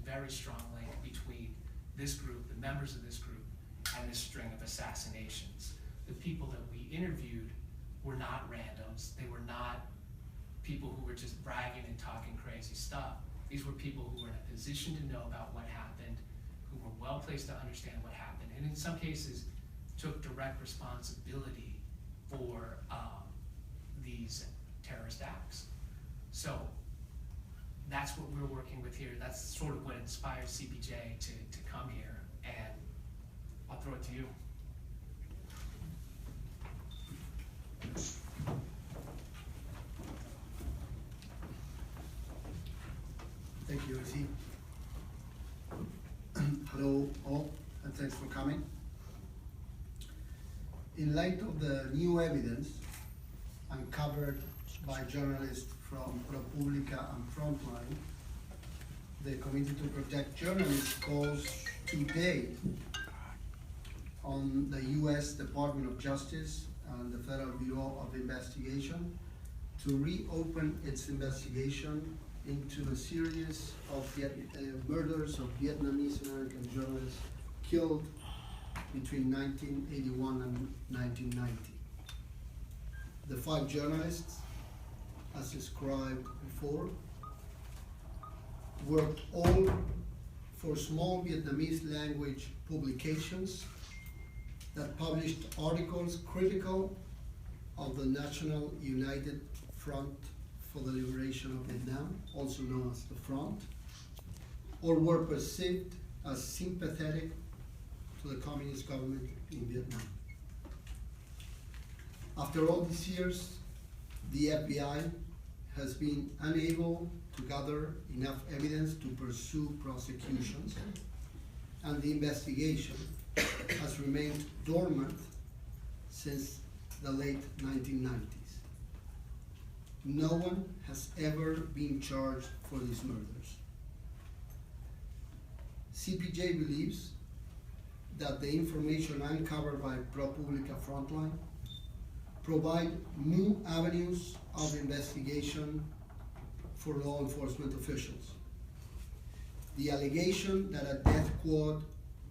very strong link between this group, the members of this group, and this string of assassinations. The people that we interviewed were not randoms. They were not people who were just bragging and talking crazy stuff. These were people who were in a position to know about what happened, who were well placed to understand what happened, and in some cases took direct responsibility for these terrorist acts. So that's what we're working with here. That's sort of what inspired CPJ to come here, and I'll throw it to you. Thank you, AC. Hello all, and thanks for coming. In light of the new evidence uncovered by journalists from ProPublica and Frontline, the Committee to Protect Journalists calls today on the US Department of Justice and the Federal Bureau of Investigation to reopen its investigation into the series of murders of Vietnamese American journalists killed between 1981 and 1990. The 5 journalists, as described before, worked all for small Vietnamese language publications that published articles critical of the National United Front for the Liberation of Vietnam, also known as the Front, or were perceived as sympathetic to the communist government in Vietnam. After all these years, the FBI has been unable to gather enough evidence to pursue prosecutions, and the investigation has remained dormant since the late 1990s. No one has ever been charged for these murders. CPJ believes that the information uncovered by ProPublica Frontline provide new avenues of investigation for law enforcement officials. The allegation that a death squad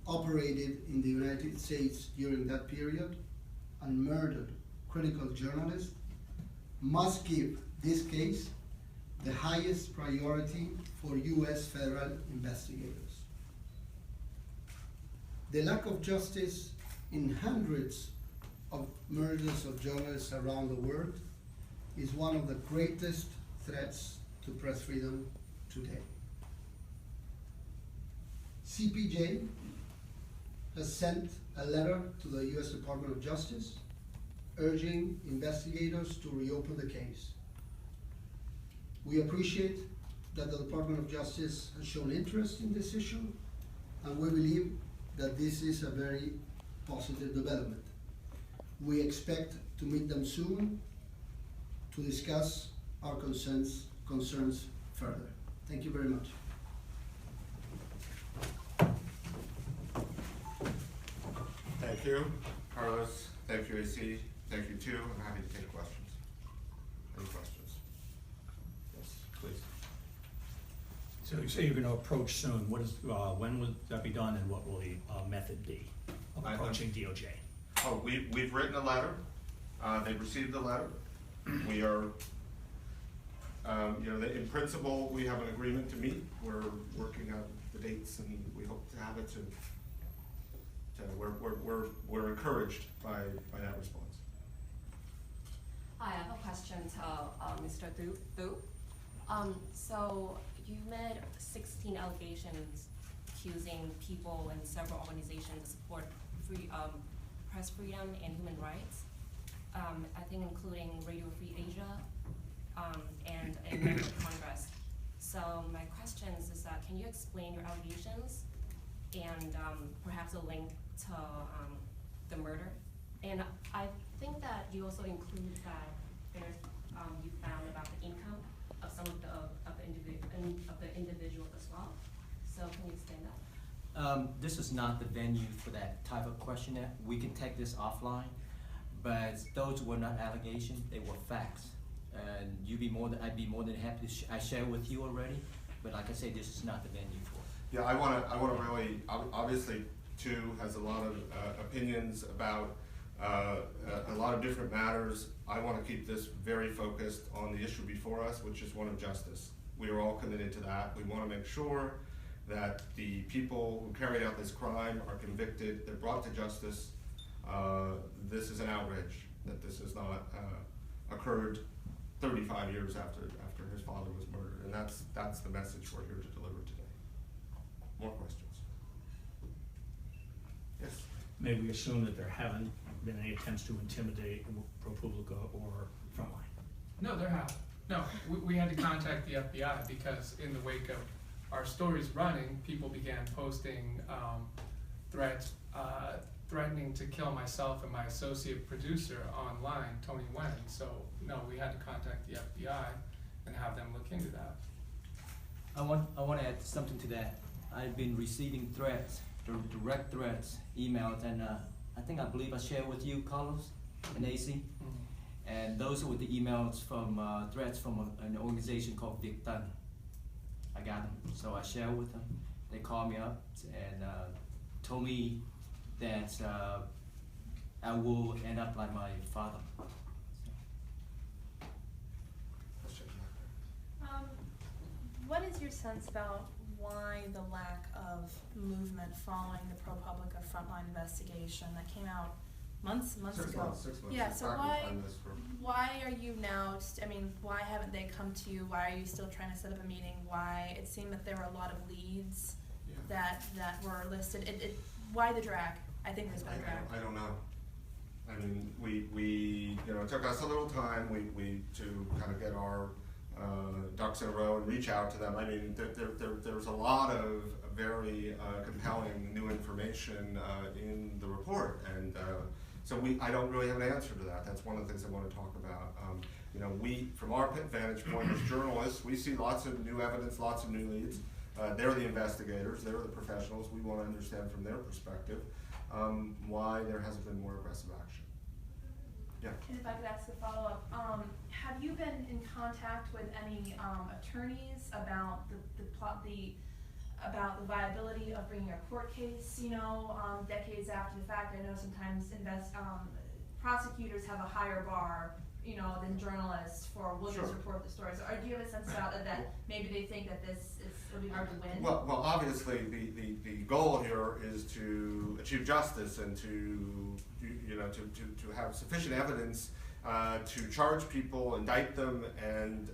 operated in the United States during that period and murdered critical journalists must give this case the highest priority for US federal investigators. The lack of justice in hundreds of murders of journalists around the world is one of the greatest threats to press freedom today. CPJ has sent a letter to the US Department of Justice urging investigators to reopen the case. We appreciate that the Department of Justice has shown interest in this issue, and we believe that this is a very positive development. We expect to meet them soon to discuss our concerns further. Thank you very much. Thank you, Carlos. Thank you, AC. Thank you, too. I'm happy to take questions. Any questions? Yes, please. So you say you're going to approach soon. What is, when will that be done, and what will the method be of approaching DOJ? Oh, we've written a letter. They've received the letter. We are, in principle, we have an agreement to meet. We're working out the dates, and we hope to have it soon. We're encouraged by that response. Hi, I have a question to Mr. Du. So you made 16 allegations accusing people and several organizations to support press freedom and human rights. I think including Radio Free Asia and a member of Congress. So my question is that can you explain your allegations and perhaps a link to the murder? And I think that you also include that there's you found about the income of some of the individual as well. So can you explain that? This is not the venue for that type of questionnaire. We can take this offline, but those were not allegations; they were facts. And I'd be more than happy to I share with you already. But like I said, this is not the venue for it. Yeah, I wanna really, obviously, two has a lot of opinions about a lot of different matters. I wanna keep this very focused on the issue before us, which is one of justice. We are all committed to that. We wanna make sure that the people who carried out this crime are convicted, they're brought to justice. This is an outrage that this has not occurred 35 years after his father was murdered, and that's the message we're here to deliver today. More questions? Yes? May we assume that there haven't been any attempts to intimidate ProPublica or Frontline? No, there have. No, we had to contact the FBI because in the wake of our stories running, people began posting threats, threatening to kill myself and my associate producer online, Tony Wen. So no, we had to contact the FBI and have them look into that. I want to add something to that. I've been receiving threats, direct threats, emails, and I believe I shared with you, Carlos and AC. And those were the emails from threats from an organization called Victan. I got them, so I shared with them. They called me up and told me that I will end up like my father. What is your sense about why the lack of movement following the ProPublica Frontline investigation that came out months ago? 6 months. Yeah, so Back why behind this group. why are you now, why haven't they come to you? Why are you still trying to set up a meeting? Why, it seemed that there were a lot of leads Yeah. that were listed. Why the drag? I think there's been a drag. I don't know. I mean, we it took us a little time, we to kind of get our ducks in a row and reach out to them. I mean, there's a lot of very compelling new information in the report, and so I don't really have an answer to that. That's one of the things I want to talk about. We, from our vantage point as journalists, we see lots of new evidence, lots of new leads. They're the investigators, they're the professionals. We want to understand from their perspective why there hasn't been more aggressive action. Yeah. And if I could ask a follow-up, have you been in contact with any attorneys about about the viability of bringing a court case? Decades after the fact, I know sometimes prosecutors have a higher bar, than journalists for will Sure. just report the stories. Or do you have a sense about that? Maybe they think that it'll be hard to win. Well, obviously, the goal here is to achieve justice and to have sufficient evidence to charge people, indict them, and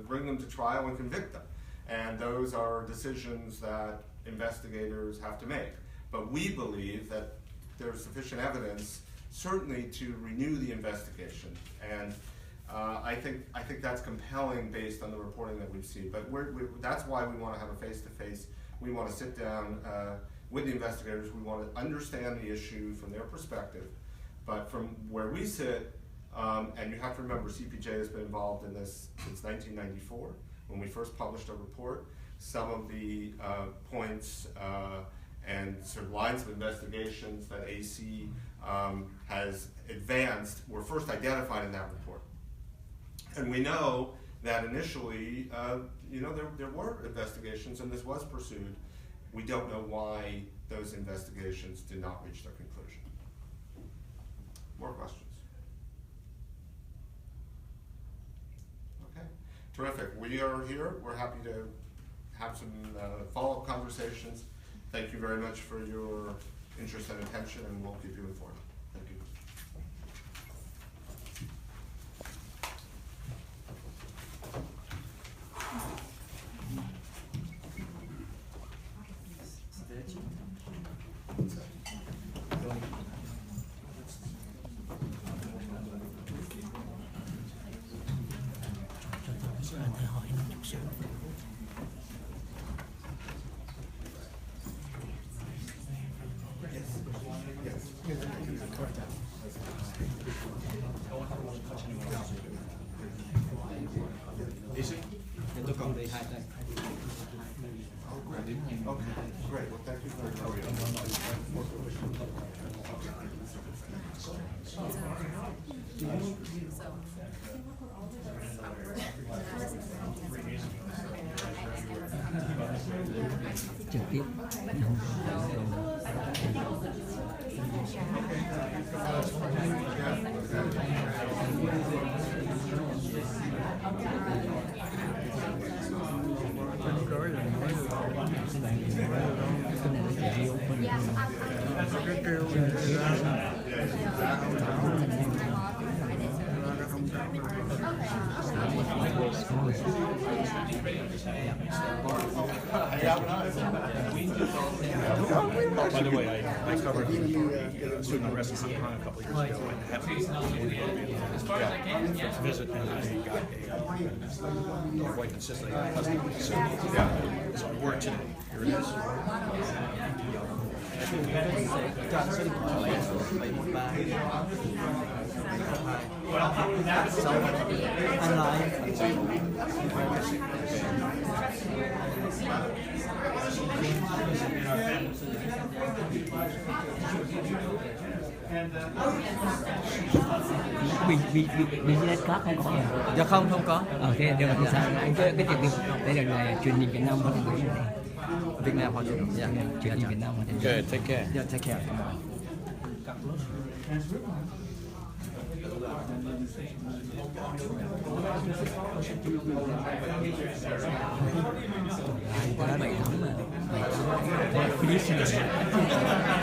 bring them to trial and convict them. And those are decisions that investigators have to make. But we believe that there's sufficient evidence, certainly, to renew the investigation. And I think that's compelling based on the reporting that we've seen. But that's why we want to have a face-to-face. We want to sit down with the investigators. We want to understand the issue from their perspective. But from where we sit, and you have to remember, CPJ has been involved in this since 1994, when we first published a report. Some of the points and sort of lines of investigations that AC has advanced were first identified in that report. And we know that initially, there were investigations and this was pursued. We don't know why those investigations did not reach their conclusion. More questions? Okay, terrific. We are here. We're happy to have some follow-up conversations. Thank you very much for your interest and attention, and we'll keep you informed. Thank you. Yes. trực tiếp. By the way, I covered student arrest in Hong Kong a couple years ago and had As far as I can, yeah. a visit and I got a quite consistent custody. So I worked today. Here it is. Business card hay có không? Dạ không có. Thế được thì sao? Cái việc đây là ngày truyền hình Việt Nam có thể gửi này. Việt Nam họ truyền Dạ, truyền hình Việt Nam có thể gửi. Good, take care. Yeah, take care. Ai có 7 tháng mà. 7 tháng. Philip